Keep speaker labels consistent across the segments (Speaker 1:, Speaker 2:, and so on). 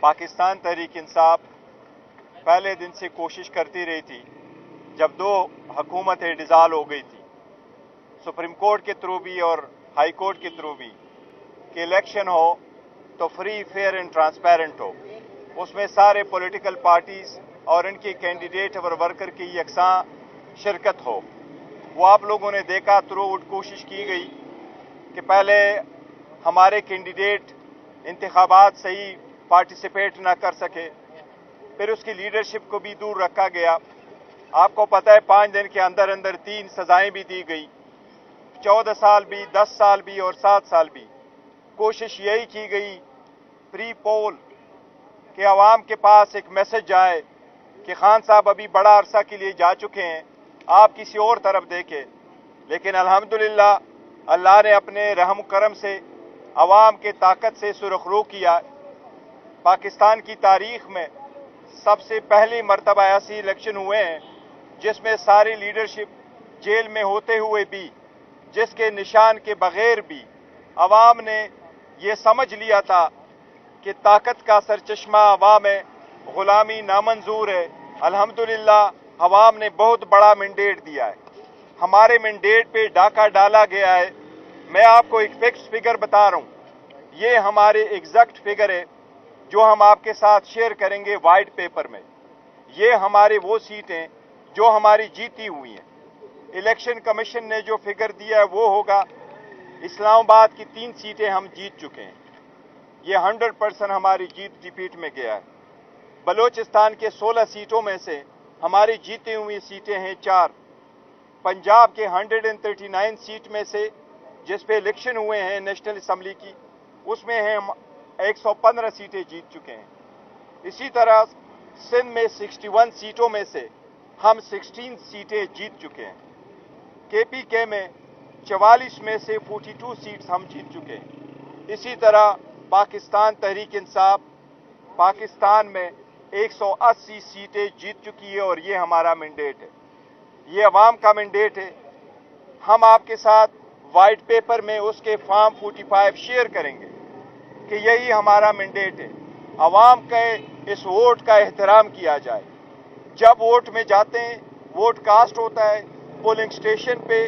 Speaker 1: पाकिस्तान तहरीक इंसाफ पहले दिन से कोशिश करती रही थी, जब दो हुकूमतें डिज़ाल्व हो गई थी, सुप्रीम कोर्ट के थ्रू भी और हाई कोर्ट के थ्रू भी, कि इलेक्शन हो तो फ्री, फेयर एंड ट्रांसपेरेंट हो, उसमें सारे पॉलिटिकल पार्टीज और इनके कैंडिडेट और वर्कर की यकसां शिरकत हो। वो आप लोगों ने देखा, थ्रू आउट कोशिश की गई कि पहले हमारे कैंडिडेट इंतखाबात सही पार्टिसिपेट ना कर सके, फिर उसकी लीडरशिप को भी दूर रखा गया। आपको पता है 5 दिन के अंदर अंदर 3 सजाएं भी दी गई, 14 साल भी, 10 साल भी और 7 साल भी। कोशिश यही की गई प्री पोल कि आवाम के पास एक मैसेज जाए कि खान साहब अभी बड़ा अरसा के लिए जा चुके हैं, आप किसी और तरफ देखें। लेकिन अल्हम्दुलिल्लाह अल्लाह ने अपने रहम करम से अवाम के ताकत से सुरखरू किया। पाकिस्तान की तारीख में सबसे पहली मरतबा ऐसे इलेक्शन हुए हैं जिसमें सारी लीडरशिप जेल में होते हुए भी, जिसके निशान के बगैर भी अवाम ने ये समझ लिया था कि ताकत का सरचश्मा अवाम है, गुलामी नामंजूर है। अल्हम्दुलिल्लाह अवाम ने बहुत बड़ा मैंडेट दिया है, हमारे मैंडेट पे डाका डाला गया है। मैं आपको एक फिक्स फिगर बता रहा हूँ, ये हमारे एग्जैक्ट फिगर है जो हम आपके साथ शेयर करेंगे वाइट पेपर में। ये हमारे वो सीटें जो हमारी जीती हुई हैं। इलेक्शन कमीशन ने जो फिगर दिया है वो होगा, इस्लामाबाद की 3 सीटें हम जीत चुके हैं, ये 100% हमारी जीत रिपीट में गया है। बलोचिस्तान के 16 सीटों में से हमारी जीती हुई सीटें हैं 4। पंजाब के 139 सीट में से जिस पे इलेक्शन हुए हैं नेशनल असम्बली की, उसमें हम 115 सीटें जीत चुके हैं। इसी तरह सिंध में 61 सीटों में से हम 16 सीटें जीत चुके हैं। केपीके में 44 में से 42 सीट्स हम जीत चुके हैं। इसी तरह पाकिस्तान तहरीक इंसाफ पाकिस्तान में 180 सीटें जीत चुकी है और ये हमारा मैंडेट है, ये अवाम का मैंडेट है। हम आपके साथ वाइट पेपर में उसके फॉर्म 45 शेयर करेंगे कि यही हमारा मैंडेट है, अवाम के इस वोट का एहतराम किया जाए। जब वोट में जाते हैं, वोट कास्ट होता है, पोलिंग स्टेशन पे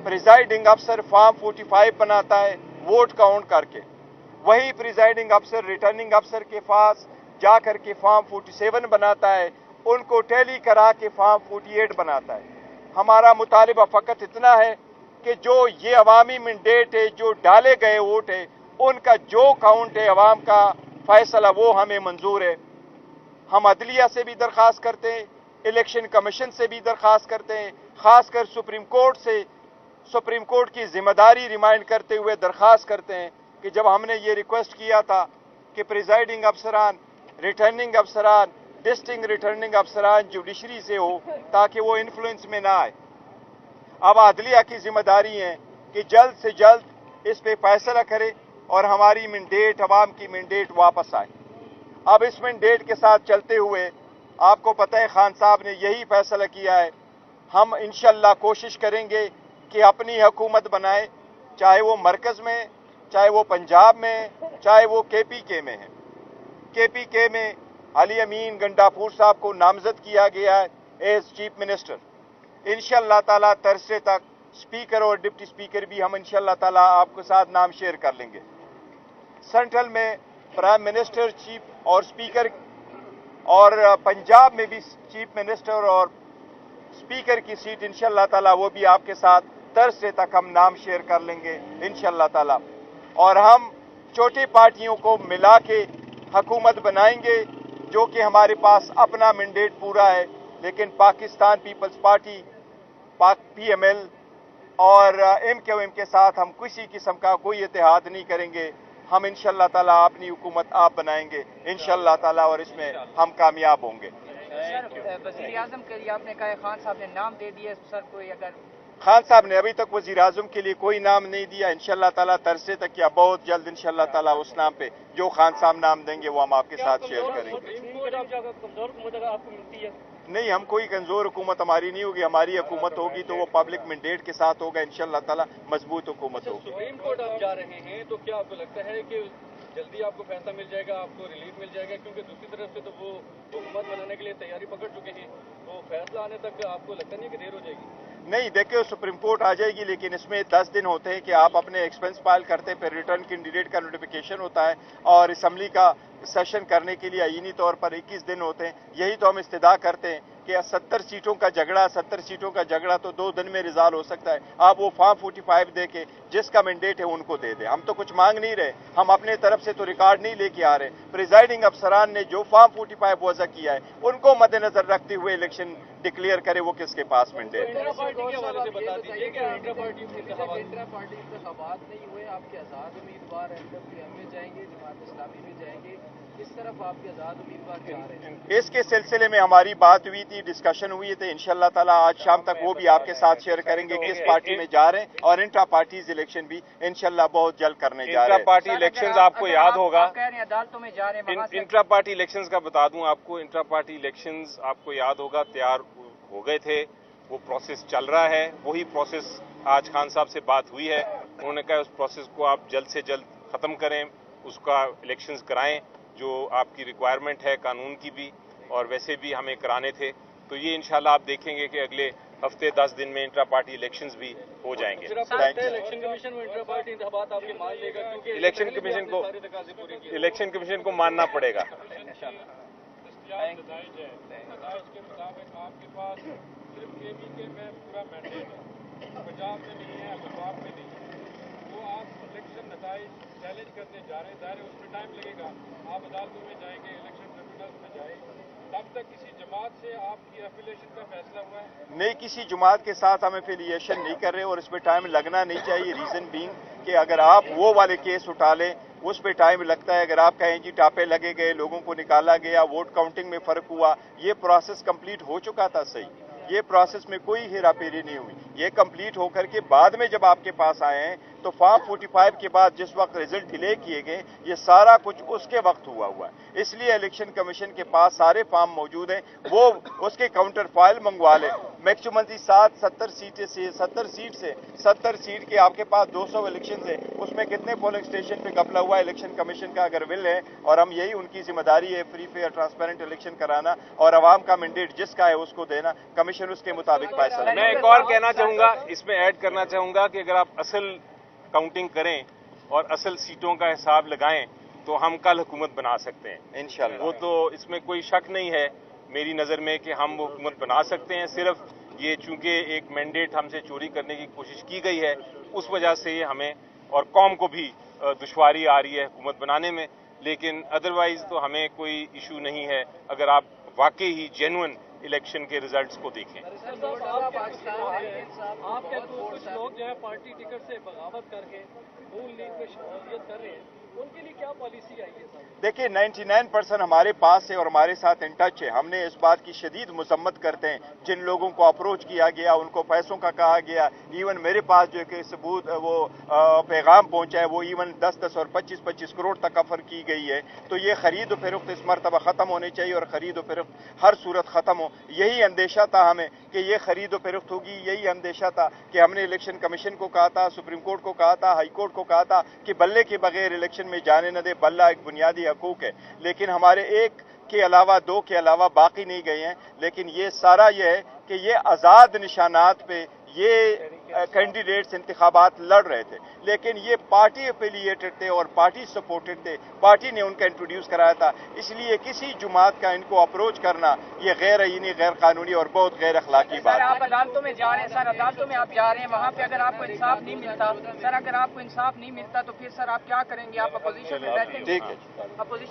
Speaker 1: प्रिजाइडिंग अफसर फॉर्म 45 बनाता है वोट काउंट करके, वही प्रिजाइडिंग अफसर रिटर्निंग अफसर के पास जाकर के फॉर्म 47 बनाता है, उनको टैली करा के फॉर्म 48 बनाता है। हमारा मुतालिबा फ़कत इतना है कि जो ये अवामी मैंडेट है, जो डाले गए वोट है, उनका जो काउंट है अवाम का फैसला वो हमें मंजूर है। हम अदलिया से भी दरख्वास्त करते हैं, इलेक्शन कमीशन से भी दरख्वास्त करते हैं, खासकर सुप्रीम कोर्ट से, सुप्रीम कोर्ट की जिम्मेदारी रिमाइंड करते हुए दरख्वास्त करते हैं कि जब हमने ये रिक्वेस्ट किया था कि प्रिजाइडिंग अफसरान, रिटर्निंग अफसरान, डिस्ट्रिक्ट रिटर्निंग अफसरान जुडिशरी से हो ताकि वो इन्फ्लुएंस में ना आए, अब अदलिया की जिम्मेदारी है कि जल्द से जल्द इस पे फैसला करे और हमारी मैंडेट, अवाम की मैंडेट वापस आए। अब इस मैंडेट के साथ चलते हुए आपको पता है खान साहब ने यही फैसला किया है, हम इंशाअल्लाह कोशिश करेंगे कि अपनी हुकूमत बनाए, चाहे वो मरकज में, चाहे वो पंजाब में, चाहे वो केपीके में है। केपीके में अली अमीन गंडापुर साहब को नामजद किया गया है एज चीफ मिनिस्टर। इंशाअल्लाह ताला थर्सडे तक स्पीकर और डिप्टी स्पीकर भी हम इंशाअल्लाह ताला आपके साथ नाम शेयर कर लेंगे। सेंट्रल में प्राइम मिनिस्टर, चीफ और स्पीकर, और पंजाब में भी चीफ मिनिस्टर और स्पीकर की सीट इंशाअल्लाह ताला वो भी आपके साथ थर्सडे तक हम नाम शेयर कर लेंगे इंशाअल्लाह ताला। और हम छोटी पार्टियों को मिला के हुकूमत बनाएंगे, जो कि हमारे पास अपना मैंडेट पूरा है, लेकिन पाकिस्तान पीपल्स पार्टी PML और MQM के साथ हम किसी किस्म का कोई इत्तेहाद नहीं करेंगे। हम इंशाअल्लाह ताला अपनी हुकूमत आप बनाएंगे इंशाअल्लाह ताला, और इसमें हम कामयाब होंगे।
Speaker 2: सर, वज़ीर आज़म के लिए आपने कहा खान साहब ने नाम दे दिया, सर कोई अगर
Speaker 1: खान साहब ने अभी तक वज़ीर आज़म के लिए कोई नाम नहीं दिया, इंशाअल्लाह ताला थर्सडे तक या बहुत जल्द इंशाअल्लाह ताला उस नाम पे जो खान साहब नाम देंगे वो हम आपके साथ शेयर करेंगे। नहीं, हम कोई कमजोर हुकूमत हमारी नहीं होगी, हमारी हुकूमत होगी तो वो पब्लिक मैंडेट के साथ होगा इंशाअल्लाह ताला, मजबूत हुकूमत होगी।
Speaker 3: सुप्रीम कोर्ट आप जा रहे हैं तो क्या आपको लगता है कि जल्दी आपको फैसला मिल जाएगा, आपको रिलीफ मिल जाएगा? क्योंकि दूसरी तरफ से तो वो हुकूमत बनाने के लिए तैयारी पकड़ चुके हैं, तो फैसला आने तक आपको लगता नहीं है कि देर हो जाएगी?
Speaker 1: नहीं, देखिए सुप्रीम कोर्ट आ जाएगी, लेकिन इसमें 10 दिन होते हैं कि आप अपने एक्सपेंस फाइल करते हैं, फिर रिटर्न कैंडिडेट का नोटिफिकेशन होता है और असम्बली का सेशन करने के लिए आईनी तौर पर 21 दिन होते हैं। यही तो हम इस्तदा करते हैं कि 70 सीटों का झगड़ा तो 2 दिन में रिजॉल्व हो सकता है। आप वो फॉर्म 45 दे के जिसका मैंडेट है उनको दे दें। हम तो कुछ मांग नहीं रहे, हम अपने तरफ से तो रिकॉर्ड नहीं लेके आ रहे। प्रिजाइडिंग अफसरान ने जो फॉर्म 45 वज़ा किया है उनको मद्देनजर रखते हुए इलेक्शन डिक्लेयर करे वो किसके पास मैंडेट है।
Speaker 3: इंट्रा पार्टी के हवाले से बता दीजिए कि इंट्रा पार्टी
Speaker 4: इंट्रा पार्टी इंतखाबात नहीं हुए, आपके आज़ाद उम्मीदवार एनडब्ल्यूएम में जाएंगे, जमात इस्लामी में जाएंगे, किस तरफ आपके आज़ाद उम्मीदवार जा रहे हैं?
Speaker 1: इसके सिलसिले में हमारी बात हुई थी, डिस्कशन हुई थी। इंशाअल्लाह ताला आज शाम तक वो भी आपके साथ शेयर करेंगे किस पार्टी में जा रहे हैं, और इंट्रा पार्टीज इलेक्शन भी इंशाअल्लाह बहुत जल्द करने जा रहे हैं।
Speaker 5: इंट्रा पार्टी इलेक्शंस आपको याद होगा,
Speaker 2: आप कह रहे हैं अदालतों में जा रहे हैं, वहाँ से
Speaker 5: इंट्रा पार्टी इलेक्शंस का बता दूं आपको, इंट्रा पार्टी इलेक्शंस आपको याद होगा तैयार हो गए थे, वो प्रोसेस चल रहा है। वही प्रोसेस आज खान साहब से बात हुई है, उन्होंने कहा उस प्रोसेस को आप जल्द से जल्द खत्म करें, उसका इलेक्शंस कराएं जो आपकी रिक्वायरमेंट है कानून की भी, और वैसे भी हमें कराने थे। तो ये इंशाल्लाह आप देखेंगे कि अगले हफ्ते 10 दिन में इंट्रा पार्टी इलेक्शंस भी हो जाएंगे।
Speaker 3: इलेक्शन कमीशन में इंट्रा पार्टी इंतखाबात आपके मान लेगा? क्योंकि
Speaker 5: इलेक्शन कमीशन को मानना पड़ेगा।
Speaker 3: के मुताबिक आपके पास सिर्फ केवीके में पूरा मैंडेट है, पंजाब में नहीं है, पंजाब में नहीं है, वो आप इलेक्शन नताइज चैलेंज करने जा रहे हैं। ज़ाहिर है उसमें टाइम लगेगा, आप अदालतों में जाएंगे, इलेक्शन ट्रिब्यूनल्स में जाएंगे, तब तक किसी जमात से आपकी एफिलिएशन का फैसला हुआ है?
Speaker 1: नहीं, किसी जमात के साथ हम एफिलिएशन नहीं कर रहे और इसमें टाइम लगना नहीं चाहिए। रीजन बीइंग कि अगर आप वो वाले केस उठा लें उस पे टाइम लगता है। अगर आप कहें जी टापे लगे गए, लोगों को निकाला गया, वोट काउंटिंग में फर्क हुआ, ये प्रोसेस कंप्लीट हो चुका था। सही, ये प्रोसेस में कोई हेराफेरी नहीं हुई। ये कंप्लीट होकर के बाद में जब आपके पास आए हैं तो फॉर्म 45 के बाद जिस वक्त रिजल्ट डिले किए गए, ये सारा कुछ उसके वक्त हुआ है। इसलिए इलेक्शन कमीशन के पास सारे फॉर्म मौजूद हैं, वो उसके काउंटर फाइल मंगवा लें। मैक्सिमम 70 सीट से 70 सीट के आपके पास 200 इलेक्शन है, उसमें कितने पोलिंग स्टेशन पे घपला हुआ है। इलेक्शन कमीशन का अगर विल है, और हम यही उनकी जिम्मेदारी है फ्री फेयर ट्रांसपेरेंट इलेक्शन कराना और आवाम का मैंडेट जिसका है उसको देना, कमीशन उसके मुताबिक फैसला।
Speaker 5: मैं एक और कहना चाहूंगा, इसमें ऐड करना चाहूंगा कि अगर आप असल काउंटिंग करें और असल सीटों का हिसाब लगाएं तो हम कल हुकूमत बना सकते हैं इंशाल्लाह। वो तो इसमें कोई शक नहीं है मेरी नज़र में कि हम वो हुकूमत बना सकते हैं। सिर्फ ये चूंकि एक मैंडेट हमसे चोरी करने की कोशिश की गई है, उस वजह से ये हमें और कौम को भी दुश्वारी आ रही है हुकूमत बनाने में, लेकिन अदरवाइज तो हमें कोई इशू नहीं है अगर आप वाकई ही जेन्युइन इलेक्शन के रिजल्ट्स को देखें।
Speaker 3: आपके कुछ लोग जो है पार्टी टिकट से बगावत करके नून लीग में शमूलियत कर रहे हैं, उनके लिए क्या पॉलिसी आई है सर?
Speaker 1: देखिए 99% हमारे पास है और हमारे साथ इन टच है। हमने इस बात की शदीद मजम्मत करते हैं जिन लोगों को अप्रोच किया गया, उनको पैसों का कहा गया। इवन मेरे पास जो कि सबूत वो पैगाम पहुंचा है, वो इवन 10-10 और 25-25 करोड़ तक ऑफर की गई है। तो ये खरीद फरोख्त इस मरतबा ख़त्म होनी चाहिए और खरीद फरोख्त हर सूरत ख़त्म हो। यही अंदेशा था हमें कि ये खरीद फरोख्त होगी, यही अंदेशा था कि हमने इलेक्शन कमीशन को कहा था, सुप्रीम कोर्ट को कहा था, हाई कोर्ट को कहा था कि बल्ले के बगैर इलेक्शन में जाने न दे। बल्ला एक बुनियादी हकूक है, लेकिन हमारे एक के अलावा 2 के अलावा बाकी नहीं गए हैं। लेकिन ये सारा ये है कि ये आज़ाद निशानात पे ये कैंडिडेट्स इंतखाबात लड़ रहे थे, लेकिन ये पार्टी एफिलिएटेड थे और पार्टी सपोर्टेड थे, पार्टी ने उनका इंट्रोड्यूस कराया था। इसलिए किसी जुमात का इनको अप्रोच करना ये गैर आईनी, गैर कानूनी और बहुत गैर अखलाकी बात है।
Speaker 2: आप अदालतों में जा रहे हैं, सर अदालतों में आप जा रहे हैं, वहाँ पे अगर आपको इंसाफ नहीं मिलता, सर अगर आपको इंसाफ नहीं मिलता तो फिर सर आप क्या करेंगे? आप अपोजिशन में बैठेंगे?
Speaker 1: ठीक है।
Speaker 2: अपोजिशन